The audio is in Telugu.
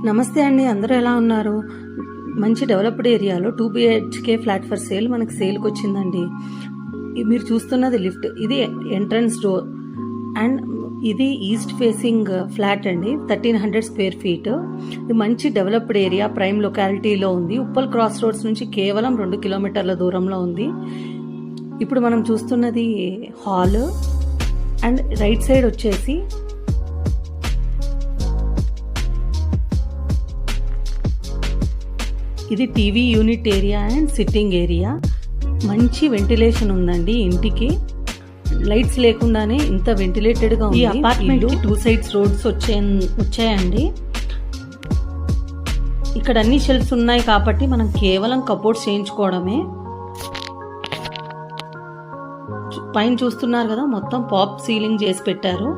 నమస్తే అండి, అందరూ ఎలా ఉన్నారు? మంచి డెవలప్డ్ ఏరియాలో 2 BHK ఫ్లాట్ ఫర్ సేల్ మనకి సేల్కి వచ్చిందండి. మీరు చూస్తున్నది లిఫ్ట్, ఇది ఎంట్రన్స్ డోర్ అండ్ ఇది ఈస్ట్ ఫేసింగ్ ఫ్లాట్ అండి. 1300 స్క్వేర్ ఫీట్. ఇది మంచి డెవలప్డ్ ఏరియా, ప్రైమ్ లొకాలిటీలో ఉంది. ఉప్పల్ క్రాస్ రోడ్స్ నుంచి కేవలం 2 కిలోమీటర్ల దూరంలో ఉంది. ఇప్పుడు మనం చూస్తున్నది హాల్ అండ్ రైట్ సైడ్ వచ్చేసి ఇది TV unit area and sitting area. మంచి వెంటిలేషన్ ఉందండి ఇంటికి. లైట్స్ లేకుండానే ఇంత వెంటిలేటెడ్గా ఉంది. ఈ అపార్ట్మెంట్ కి 2 సైడ్స్ రోడ్స్ వచ్చాయండి. ఇక్కడ అన్ని షెల్ఫ్స్ ఉన్నాయి కాబట్టి మనం కేవలం కబోర్డ్స్ చేయించుకోవడమే. పైన చూస్తున్నారు కదా, మొత్తం పాప్ సీలింగ్ చేసి పెట్టారు.